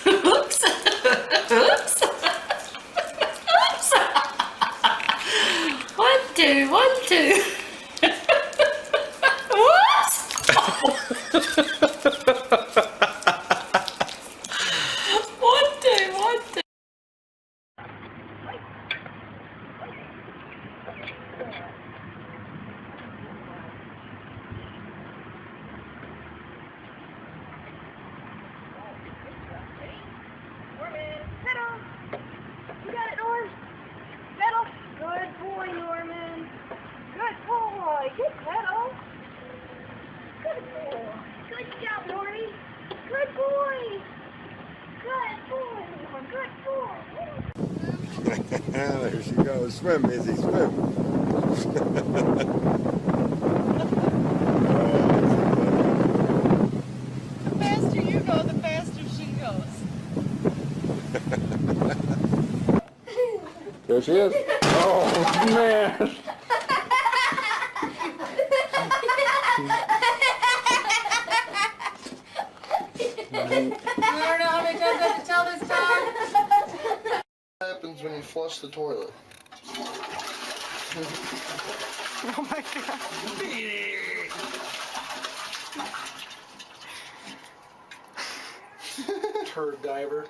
Oops. Oops. Oops. 1, 2, 1, 2. Whoops. 1, 2, 1, 2. Good boy, Norman. Good boy. Good pedal. Good boy. Good job, Norman. Good boy. Good boy, Norman. Good boy. There she goes. Swim, Izzy, swim. The faster you go, the faster she goes. There she is. Oh, man. I don't know how many times I have to tell this dog. What happens when you flush the toilet? Oh my god. Turd diver.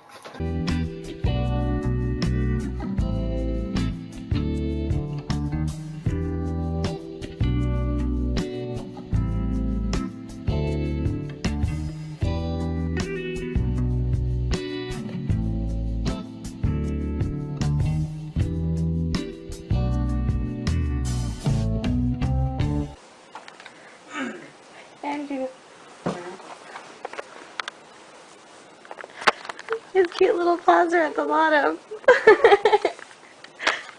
Andrew. His cute little paws are at the bottom.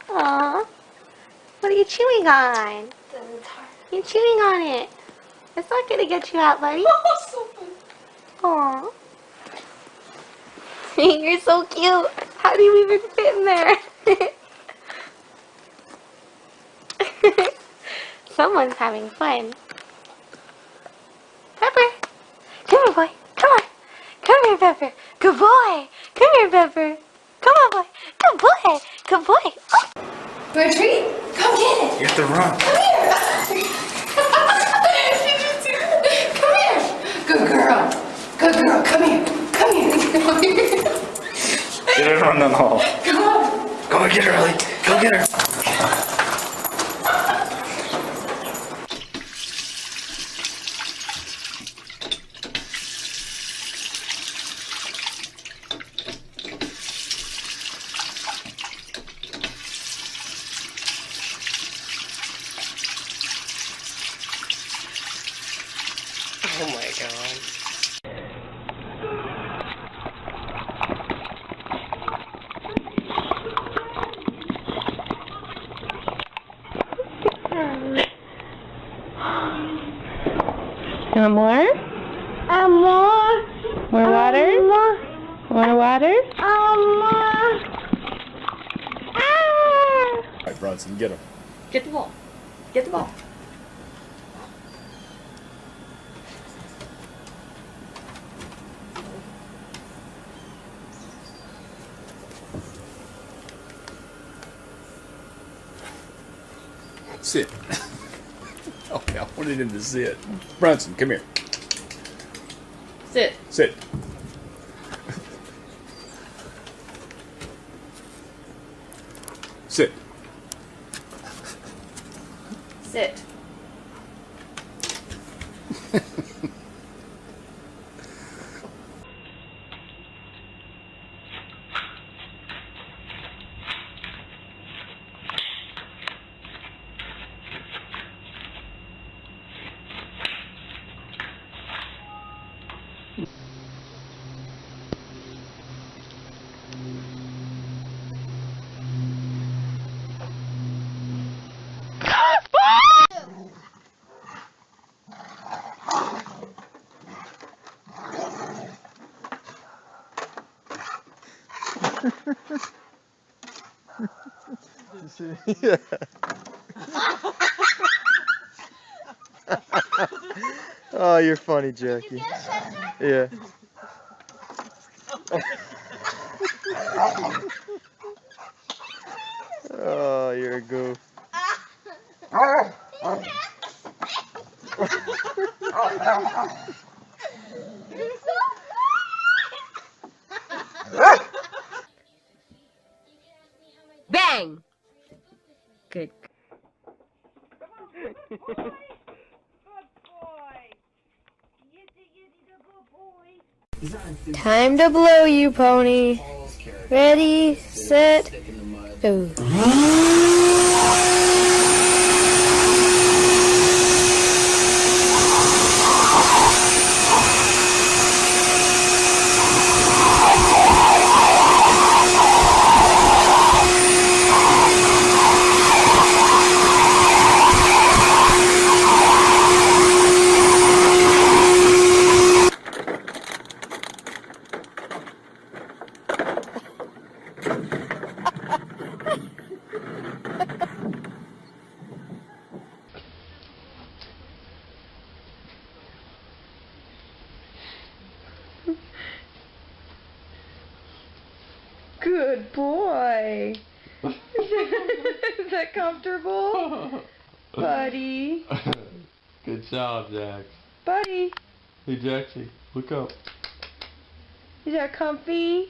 Aww. What are you chewing on? You're chewing on it. It's not gonna get you out, buddy. Aww. You're so cute. How do you even fit in there? Someone's having fun. Pepper. Come here, boy. Come on. Come here, Pepper. Good boy. Come here, Pepper. Come on, boy. Good boy. Good boy. Oh. For a treat? Come get it. You have to run. Come here. Come here. Good girl. Good girl. Come here. Come here. Get her on the hall. Come on. Go and get her, Ellie. Go get her. Oh my god. You want more? More. More water? More. Want water? More. Ah. All right, Bronson, get him. Get the ball. Get the ball. Sit. Okay, I wanted him to sit. Bronson, come here. Sit. Sit. Sit. Sit. Yeah. Oh, you're funny, Jackie. Yeah. Oh, you're a goof. Bang! Good. Good boy. Yitty yitty the good boy. Time to blow you, pony. Ready, set, go. Good boy. Is that comfortable? Buddy. Good job, Jax. Buddy. Hey, Jaxie, look up. Is that comfy?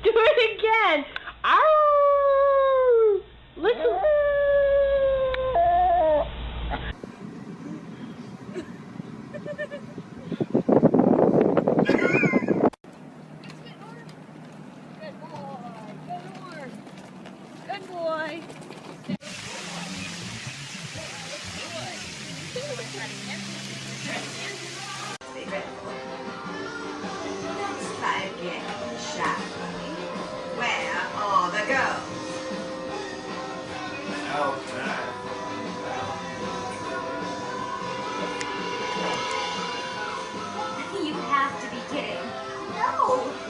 Do it again. Ow! Listen. Good boy. Let's try again, shall we? Where are the girls? You have to be kidding. No,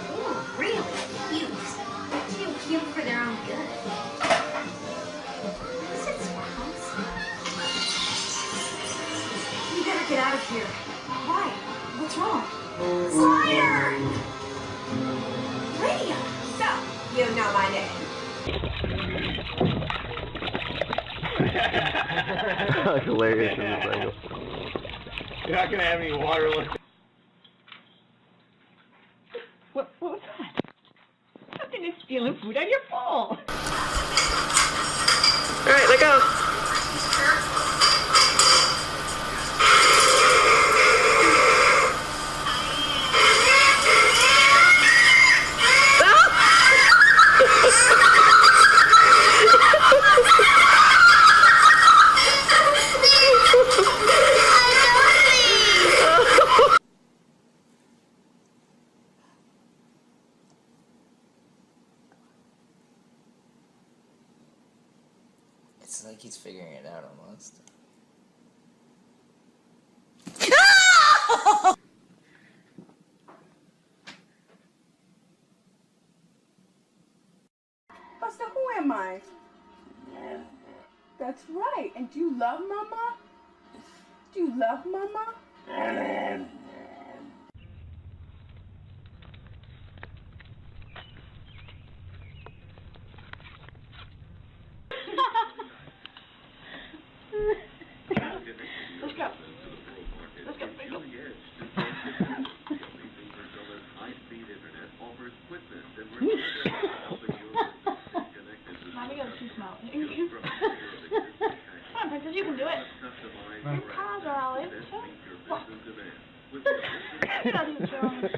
they were really cute. They're too cute for their own good. Is it Sparkles? You better get out of here. Why? What's wrong? Slider! Lydia! So, you know my name. That's hilarious in this angle. You're not gonna have any water left. What was that? Something is stealing food on your bowl. Alright, let go. It's like he's figuring it out almost. Buster, who am I? That's right. And do you love Mama? Do you love Mama? Let's go. Let's go. Let's go. Mommy goes too small. Come on, Princess, you can do it. Hi, darling. You're not even showing.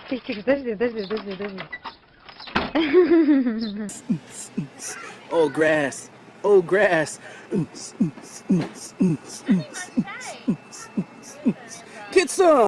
Тихо, подожди. Oh, grass. Oh, grass. Get some.